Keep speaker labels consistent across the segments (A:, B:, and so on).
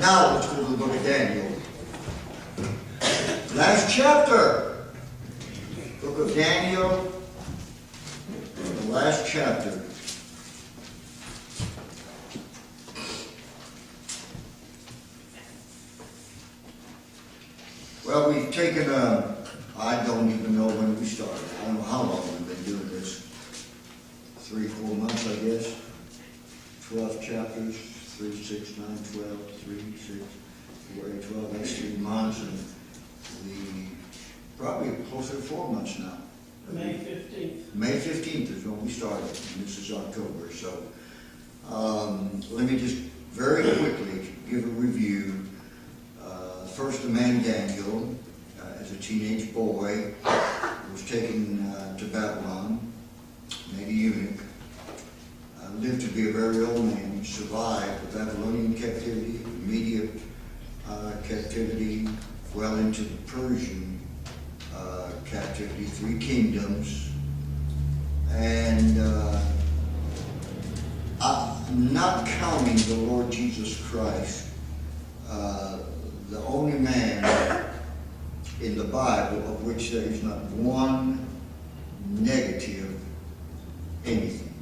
A: Now let's go to the book of Daniel. Last chapter. Book of Daniel, the last chapter. Well, we've taken I don't even know when we started. I don't know how long we've been doing this. 3-4 months, I guess. 12 chapters, 3, 6, 9, 12, 3, 6, 4, 8, 12. That's 3 months, and we probably closer to 4 months now.
B: May 15th.
A: May 15th is when we started, and this is October. So let me just very quickly give a review. First, the man Daniel, as a teenage boy, was taken to Babylon, made a eunuch, lived to be a very old man, survived the Babylonian captivity, the Media captivity, well into the Persian captivity, 3 kingdoms, and not counting the Lord Jesus Christ, the only man in the Bible of which there is not one negative anything.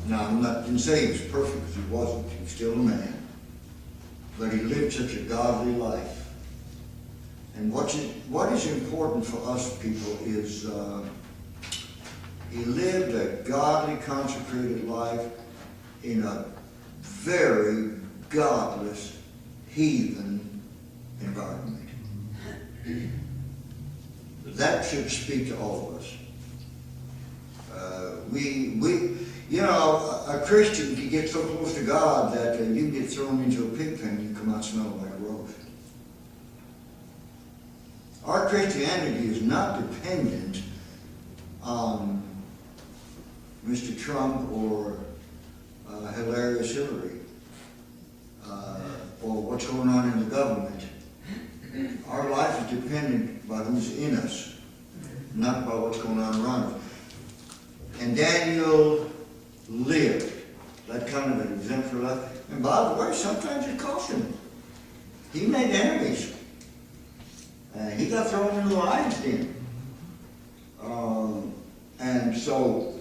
A: Now, didn't say he was perfect, because he wasn't. He was still a man. But he lived such a godly life. And what is important for us people is he lived a godly, consecrated life in a very godless, heathen environment. That should speak to all of us. A Christian can get so close to God that you can get thrown into a pig pen and you come out smelling like a rose. Our Christianity is not dependent on Mr. Trump or hilarious Hillary or what's going on in the government. Our life is dependent by who's in us, not by what's going on around us. And Daniel lived that kind of an exemplary life. And by the way, sometimes it cost him. He made enemies. He got thrown into the lion's den. And so,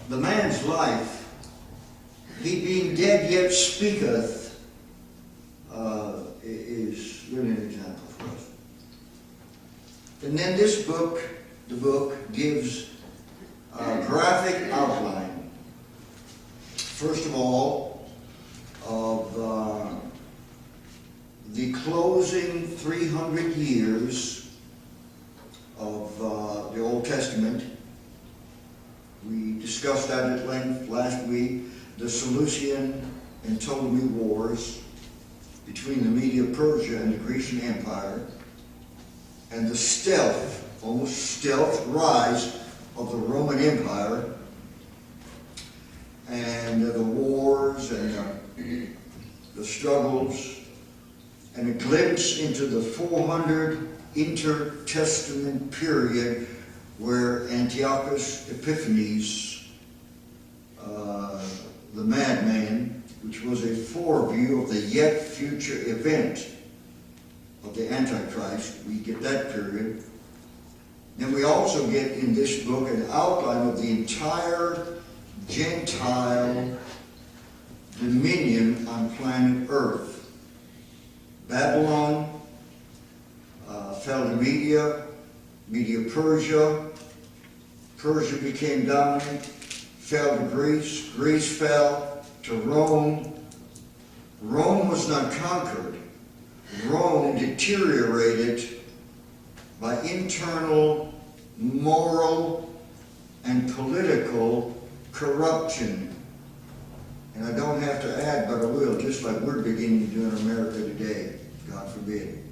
A: the man's life, he being dead yet speaketh, is really an example for us. And then this book, the book, gives a graphic outline, first of all, of the closing 300 years of the Old Testament. We discussed that at length last week, the Seleucian and Ptolemy Wars between the Media-Persia and the Grecian Empire, and the almost stealth rise of the Roman Empire, and the wars and the struggles, and a glimpse into the 400 intertestament period where Antiochus Epiphanes, the madman, which was a foreview of the yet future event of the Antichrist. We get that period. Then we also get in this book an outline of the entire Gentile dominion on planet Earth. Babylon fell to Media-Persia. Persia became dominant, fell to Greece. Greece fell to Rome. Rome was not conquered. Rome deteriorated by internal, moral, and political corruption. And I don't have to add, but I will, just like we're beginning to do in America today, God forbid.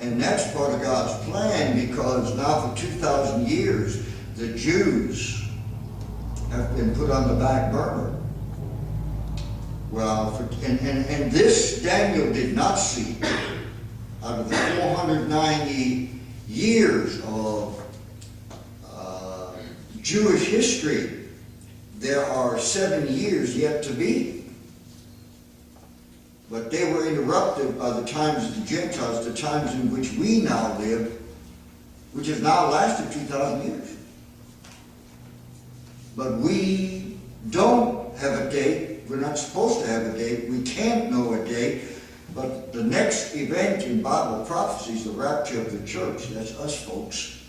A: And that's part of God's plan, because now for 2,000 years, the Jews have been put on the back burner. Well, and this Daniel did not see. Out of the 490 years of Jewish history, there are 7 years yet to be. But they were interrupted by the times of the Gentiles, the times in which we now live, which has now lasted 2,000 years. But we don't have a date. We're not supposed to have a date. We can't know a date. But the next event in Bible prophecy is the rapture of the church. That's us folks.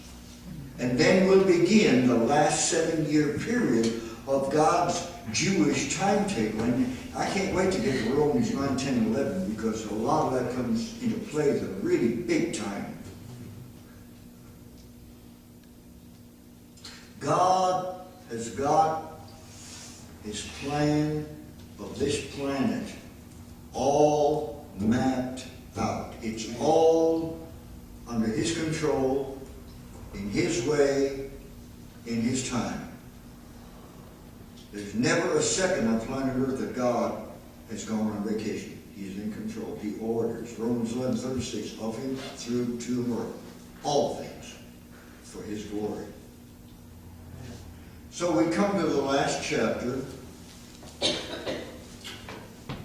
A: And then we'll begin the last 7-year period of God's Jewish timetable. And I can't wait to get to Romans 9, 10, and 11, because a lot of that comes into play the really big time. God has got his plan of this planet all mapped out. It's all under his control, in his way, in his time. There's never a second on planet Earth that God has gone on vacation. He is in control. He orders. Romans 11:36, of him, through, to, and work. All things for his glory. So we come to the last chapter,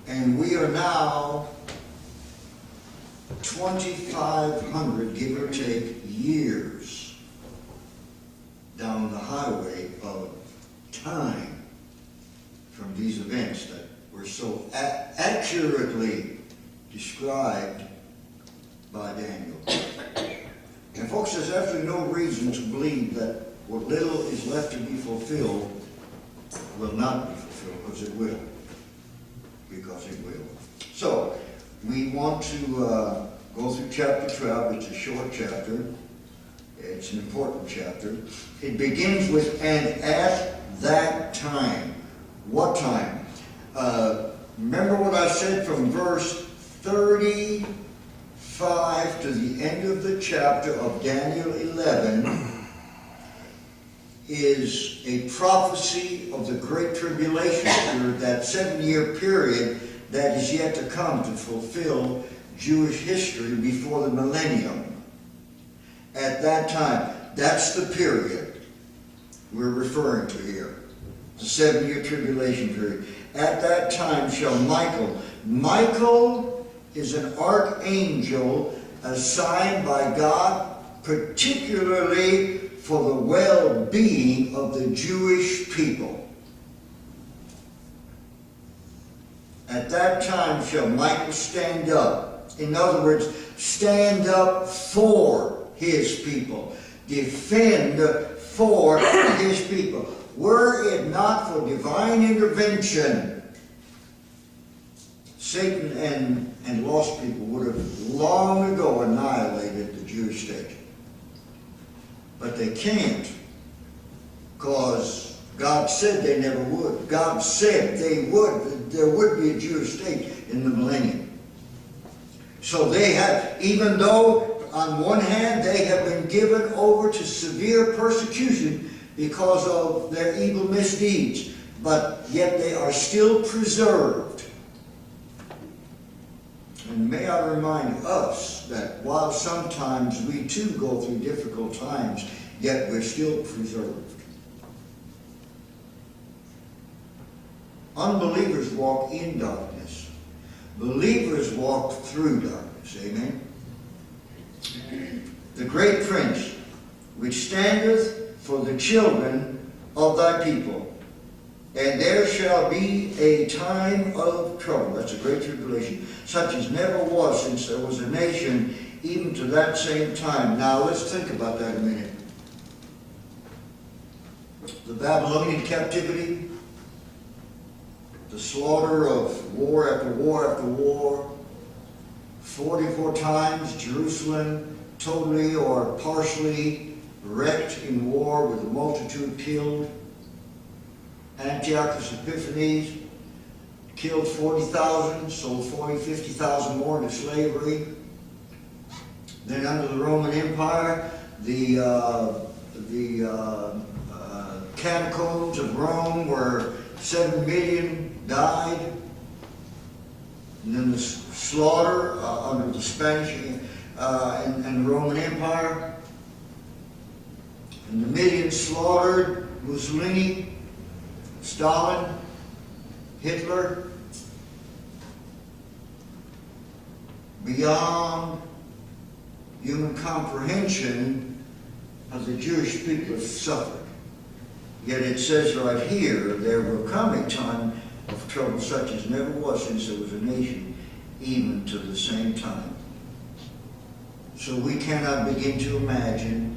A: and we are now 2,500, give or take, years down the highway of time from these events that were so accurately described by Daniel. And folks, there's absolutely no reason to believe that what little is left to be fulfilled will not be fulfilled, because it will. Because it will. So, we want to go through chapter 12. It's a short chapter. It's an important chapter. It begins with, and at that time. What time? Remember what I said from verse 35 to the end of the chapter of Daniel 11 is a prophecy of the Great Tribulation period, that 7-year period that is yet to come to fulfill Jewish history before the millennium. At that time, that's the period we're referring to here. The 7-year tribulation period. At that time shall Michael is an archangel assigned by God particularly for the well-being of the Jewish people. At that time shall Michael stand up. In other words, stand up for his people. Defend for his people. Were it not for divine intervention, Satan and lost people would have long ago annihilated the Jewish state. But they can't, because God said they never would. God said they would. There would be a Jewish state in the millennium. So they have, even though on one hand they have been given over to severe persecution because of their evil misdeeds, but yet they are still preserved. And may I remind us that while sometimes we too go through difficult times, yet we're still preserved. Unbelievers walk in darkness. Believers walk through darkness. Amen? The great prince, which standeth for the children of thy people. And there shall be a time of trouble. That's a great tribulation, such as never was since there was a nation, even to that same time. Now let's think about that a minute. The Babylonian captivity, the slaughter of war after war after war, 44 times Jerusalem totally or partially wrecked in war with a multitude killed. Antiochus Epiphanes killed 40,000, sold 50,000 more into slavery. Then under the Roman Empire, the catacombs of Rome where 7 million died. And then the slaughter under the Spanish and the Roman Empire. And the millions slaughtered, Mussolini. Stalin, Hitler, beyond human comprehension, as the Jewish people have suffered. Yet it says right here, there will come a time of trouble such as never was since there was a nation, even to the same time. So we cannot begin to imagine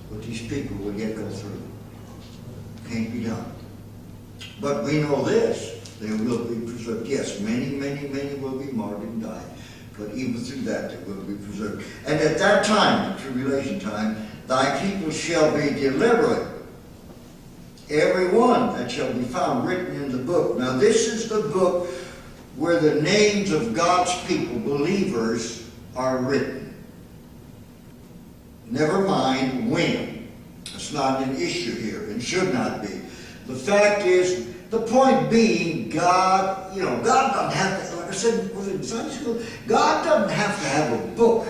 A: what these people will yet go through. Can't be done. But we know this, they will be preserved. Yes, many will be martyred and die. But even through that, they will be preserved. And at that time, the tribulation time, thy people shall be delivered, every one that shall be found written in the book. Now this is the book where the names of God's people, believers, are written. Never mind when. It's not an issue here, and should not be. The fact is, the point being, God, God doesn't have to, like I said, was it in Sunday school? God doesn't have to have a book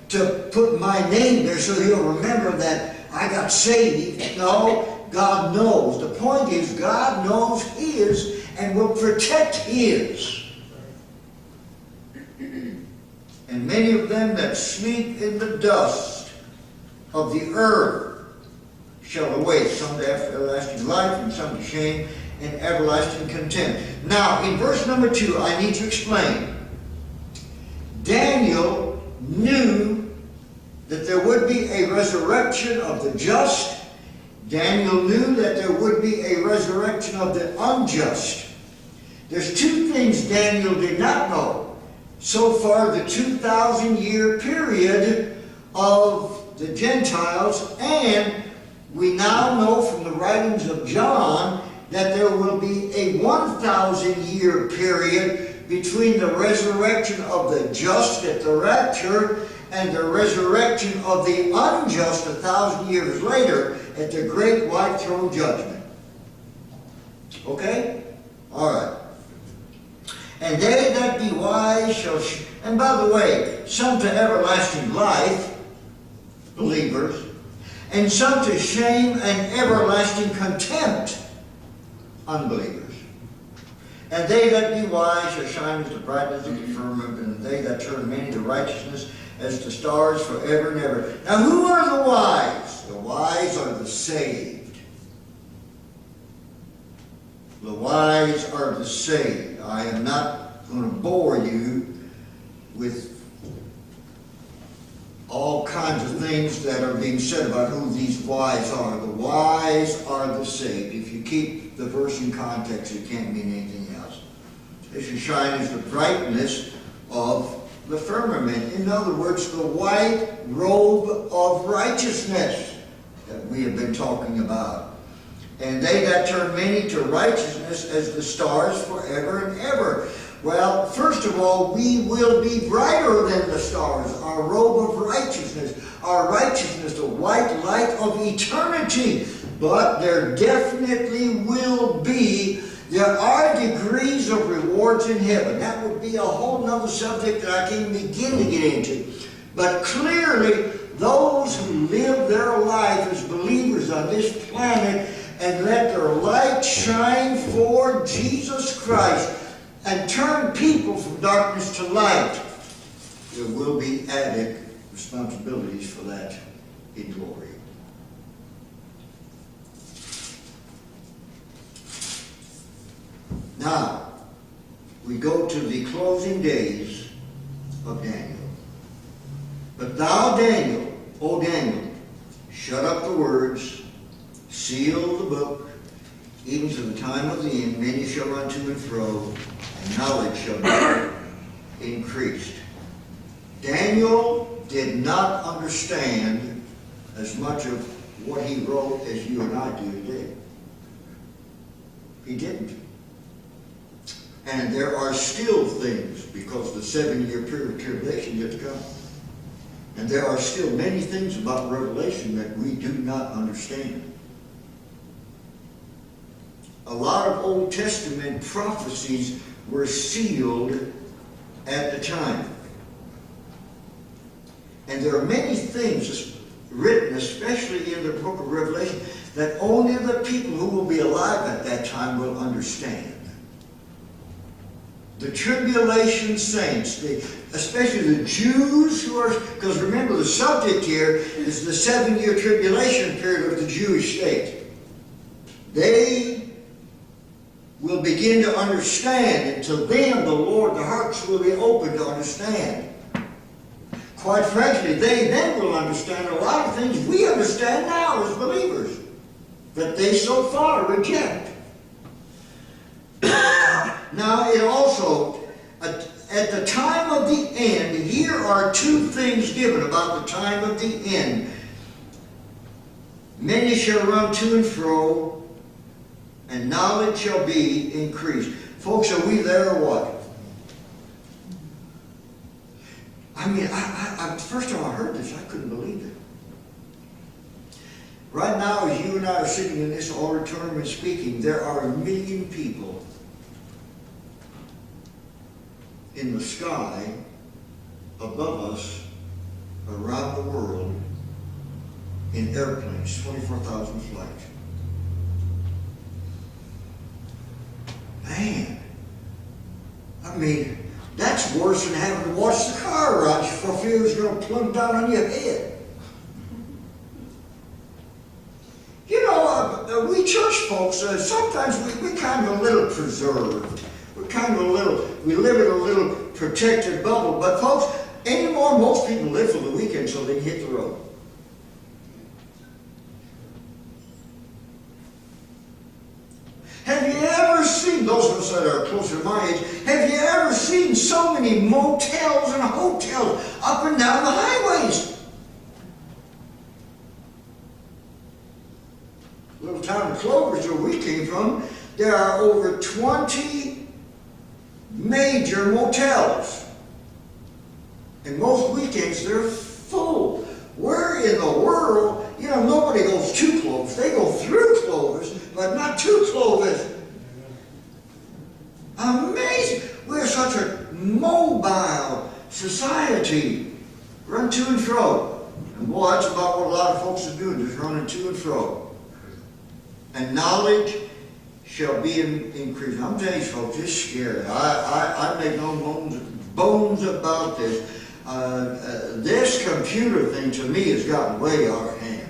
A: to put my name there so he'll remember that I got saved. No, God knows. The point is, God knows his and will protect his. And many of them that sleep in the dust of the earth shall awake, some to everlasting life, and some to shame and everlasting contempt. Now, in verse number 2, I need to explain. Daniel knew that there would be a resurrection of the just. Daniel knew that there would be a resurrection of the unjust. There's two things Daniel did not know. So far, the 2,000-year period of the Gentiles, and we now know from the writings of John that there will be a 1,000-year period between the resurrection of the just at the rapture and the resurrection of the unjust 1,000 years later at the great white throne judgment. Okay? All right. And they that be wise shall... And by the way, some to everlasting life, believers, and some to shame and everlasting contempt, unbelievers. And they that be wise shall shine as the brightness of the firmament, and they that turn many to righteousness as the stars forever and ever. Now who are the wise? The wise are the saved. The wise are the saved. I am not going to bore you with all kinds of things that are being said about who these wise are. The wise are the saved. If you keep the verse in context, it can't mean anything else. They shall shine as the brightness of the firmament. In other words, the white robe of righteousness that we have been talking about. And they that turn many to righteousness as the stars forever and ever. Well, first of all, we will be brighter than the stars. Our robe of righteousness. Our righteousness, the white light of eternity. But there definitely will be, there are degrees of rewards in heaven. That would be a whole nother subject that I can't begin to get into. But clearly, those who live their life as believers on this planet and let their light shine for Jesus Christ and turn people from darkness to light, there will be added responsibilities for that in glory. Now, we go to the closing days of Daniel. But thou, Daniel, O Daniel, shut up the words, seal the book, even to the time of the end. Many shall run to and fro, and knowledge shall be increased. Daniel did not understand as much of what he wrote as you and I do today. He didn't. And there are still things, because the 7-year period of tribulation yet to come. And there are still many things about Revelation that we do not understand. A lot of Old Testament prophecies were sealed at the time. And there are many things written, especially in the book of Revelation, that only the people who will be alive at that time will understand. The tribulation saints, especially the Jews who are, because remember the subject here is the 7-year tribulation period of the Jewish state. They will begin to understand, and to them the Lord, the hearts will be open to understand. Quite frankly, they then will understand a lot of things we understand now as believers, that they so far reject. Now, it also, at the time of the end, here are two things given about the time of the end. Many shall run to and fro, and knowledge shall be increased. Folks, are we there or what? I mean, first time I heard this, I couldn't believe it. Right now, as you and I are sitting in this auditorium and speaking, there are 1 million people in the sky above us around the world in airplanes, 24,000 flights. Man, I mean, that's worse than having to watch the car ride for fear it's going to plumb down on your head. You know, we church folks, sometimes we kind of a little preserved. We're kind of a little, we live in a little protected bubble. But folks, anymore, most people live for the weekend so they can hit the road. Have you ever seen, those of us that are closer to my age, have you ever seen so many motels and hotels up and down the highways? Little town of Clovers, where we came from, there are over 20 major motels. And most weekends they're full. Where in the world, you know, nobody goes to Clovers. They go through Clovers, but not to Clovers. Amazing. We're such a mobile society. Run to and fro. And boy, that's about what a lot of folks are doing, just running to and fro. And knowledge shall be increased. I'm telling you folks, it's scary. I make no bones about this. This computer thing to me has gotten way out of hand.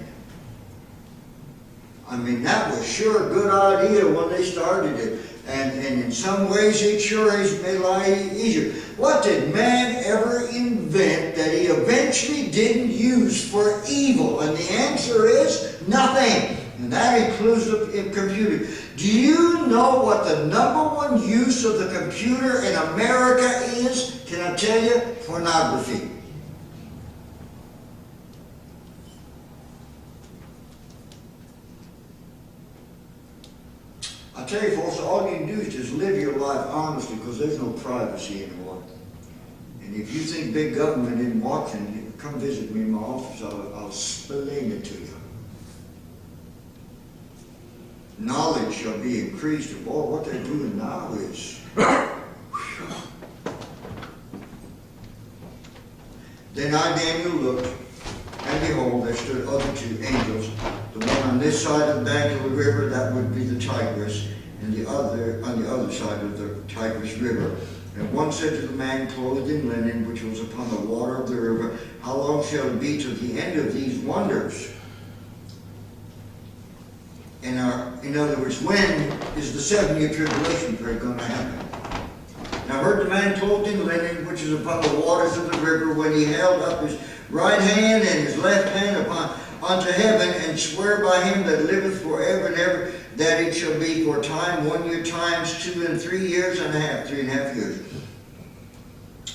A: I mean, that was sure a good idea when they started it. And in some ways it sure has made life easier. What did man ever invent that he eventually didn't use for evil? And the answer is nothing. And that includes the computer. Do you know what the #1 use of the computer in America is? Can I tell you? Pornography. I tell you folks, all you can do is just live your life honestly, because there's no privacy anymore. And if you think big government isn't watching, come visit me in my office. I'll explain it to you. Knowledge shall be increased. And boy, what they're doing now is... Then I, Daniel, looked, and behold, there stood other 2 angels, the one on this side of the bank of the river, that would be the Tigris, and the other on the other side of the Tigris River. And one said to the man clothed in linen, which was upon the water of the river, how long shall it be to the end of these wonders? In other words, when is the 7-year tribulation period going to happen? And I heard the man clothed in linen, which is upon the waters of the river, when he held up his right hand and his left hand unto heaven, and swear by him that liveth forever and ever, that it shall be for time 1 year times 2 and 3 years and a half, 3.5 years.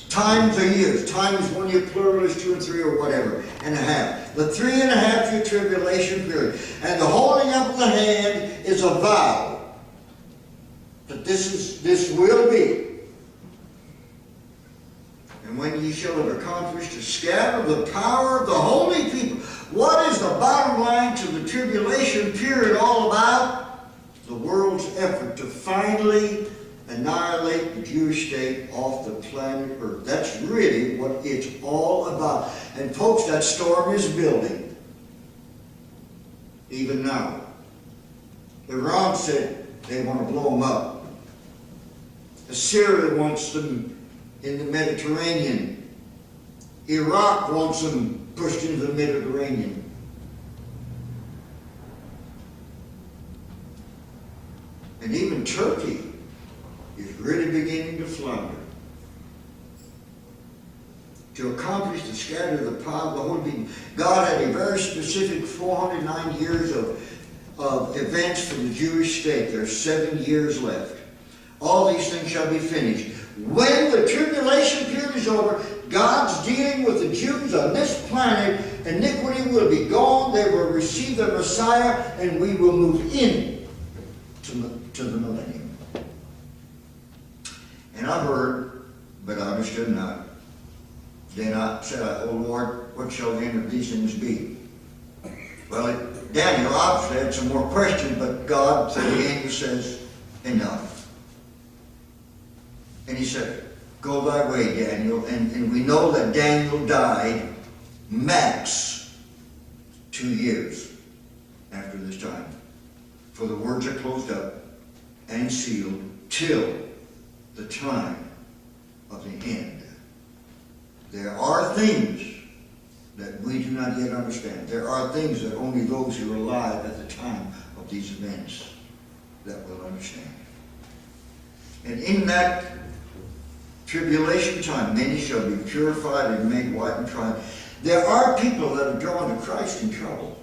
A: Times are years. Time is 1 year plural is 2 and 3 or whatever, and a half. The 3.5 year tribulation period. And the holding up of the hand is a vow that this will be. And when ye shall have accomplished to scatter the power of the holy people. What is the bottom line to the tribulation period all about? The world's effort to finally annihilate the Jewish state off the planet Earth. That's really what it's all about. And folks, that storm is building. Even now. Iran said they want to blow them up. Assyria wants them in the Mediterranean. Iraq wants them pushed into the Mediterranean. And even Turkey is really beginning to flounder. To accomplish the scatter of the power of the Holy Being. God had a very specific 409 years of events for the Jewish state. There's 7 years left. All these things shall be finished. When the tribulation period is over, God's dealing with the Jews on this planet. Iniquity will be gone. They will receive their Messiah, and we will move in to the millennium. And I heard, but I understood not. Then I said, "Oh Lord, what shall the end of these things be?" Well, Daniel obviously had some more questions, but God, through the angel, says, "Enough." And he said, "Go thy way, Daniel." And we know that Daniel died max 2 years after this time. For the words are closed up and sealed till the time of the end. There are things that we do not yet understand. There are things that only those who are alive at the time of these events that will understand. And in that tribulation time, many shall be purified and made white and tried. There are people that are drawn to Christ in trouble.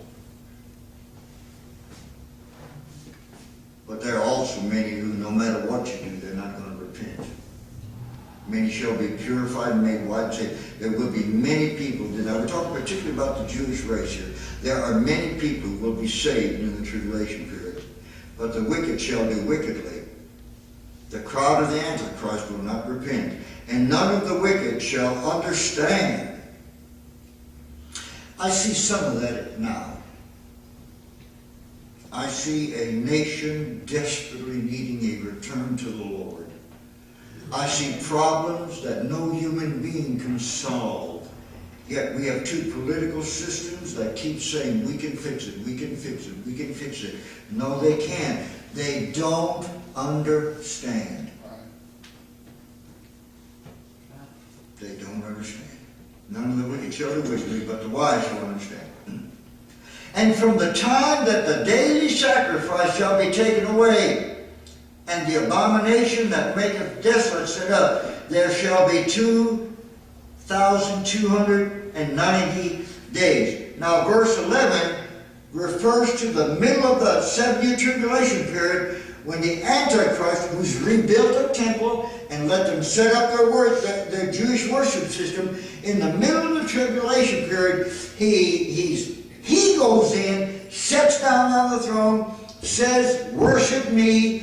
A: But there are also many who, no matter what you do, they're not going to repent. Many shall be purified and made white and saved. There will be many people, now we're talking particularly about the Jewish race here. There are many people who will be saved in the tribulation period. But the wicked shall do wickedly. The crowd of the Antichrist will not repent. And none of the wicked shall understand. I see some of that now. I see a nation desperately needing a return to the Lord. I see problems that no human being can solve. Yet we have two political systems that keep saying, we can fix it, we can fix it, we can fix it. No, they can't. They don't understand. They don't understand. None of the wicked shall do wickedly, but the wise shall understand. And from the time that the daily sacrifice shall be taken away, and the abomination that maketh desolate set up, there shall be 2,290 days. Now verse 11 refers to the middle of the 7-year tribulation period, when the Antichrist, who's rebuilt a temple and let them set up their Jewish worship system, in the middle of the tribulation period, he goes in, sits down on the throne, says, "Worship me."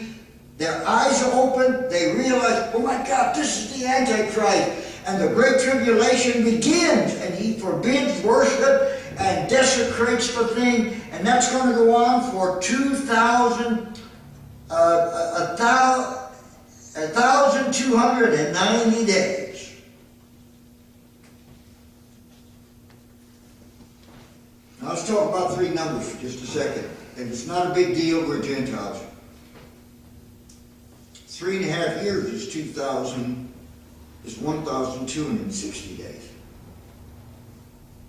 A: Their eyes are open. They realize, oh my God, this is the Antichrist. And the great tribulation begins. And he forbids worship and desecrates the thing. And that's going to go on for 1,290 days. Now let's talk about 3 numbers for just a second. And it's not a big deal. We're Gentiles. 3.5 years is 1,260 days.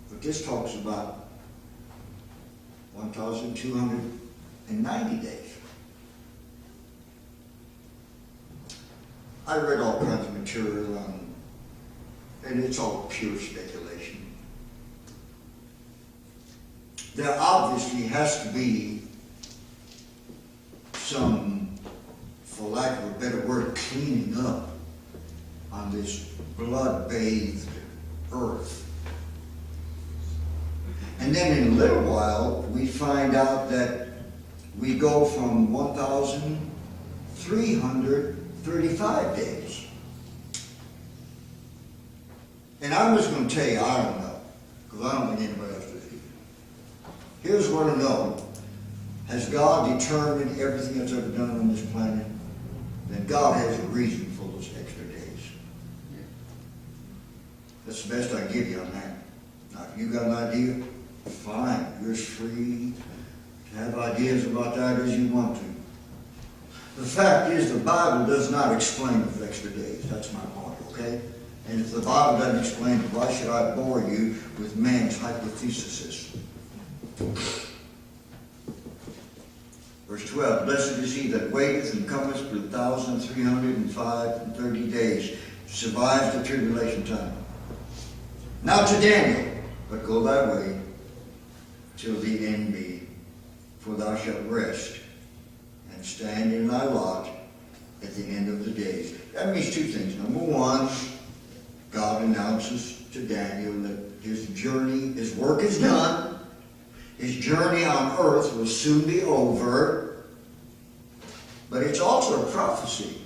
A: But this talks about 1,290 days. I read all kinds of material on, and it's all pure speculation. There obviously has to be some, for lack of a better word, cleaning up on this blood-bathed earth. And then in a little while, we find out that we go from 1,335 days. And I'm just going to tell you, I don't know, because I don't think anybody else does either. Here's what I know. Has God determined everything that's ever done on this planet? Then God has a reason for those extra days. That's the best I can give you on that. Now, if you got an idea, fine. You're as free to have ideas about that as you want to. The fact is, the Bible does not explain the extra days. That's my point, okay? And if the Bible doesn't explain it, why should I bore you with man's hypothesis? Verse 12, blessed is he that waiteth and cometh for 1,330 days, survives the tribulation time. Now to Daniel, but go thy way till the end be, for thou shalt rest and stand in thy lot at the end of the days. That means two things. Number one, God announces to Daniel that his journey, his work is done. His journey on earth will soon be over. But it's also a prophecy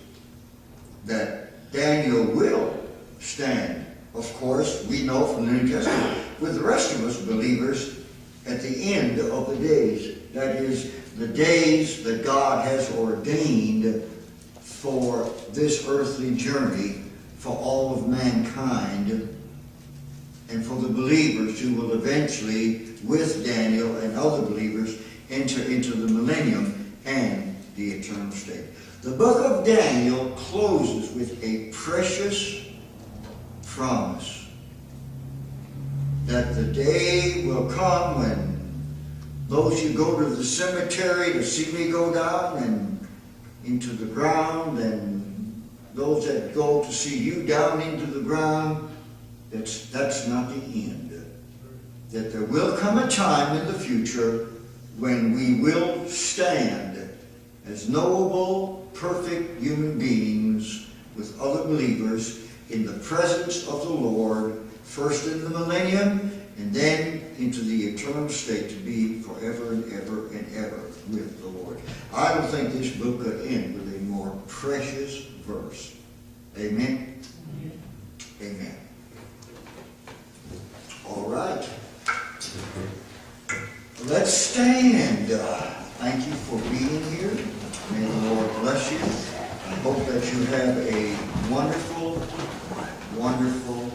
A: that Daniel will stand. Of course, we know from the New Testament, with the rest of us believers, at the end of the days. That is, the days that God has ordained for this earthly journey for all of mankind, and for the believers who will eventually, with Daniel and other believers, enter into the millennium and the eternal state. The book of Daniel closes with a precious promise that the day will come when those who go to the cemetery to see me go down and into the ground, and those that go to see you down into the ground, that's not the end. That there will come a time in the future when we will stand as knowable, perfect human beings with other believers in the presence of the Lord, first in the millennium, and then into the eternal state to be forever and ever and ever with the Lord. I don't think this book could end with a more precious verse. Amen? Amen. All right. Let's stand. Thank you for being here. May the Lord bless you. I hope that you have a wonderful, wonderful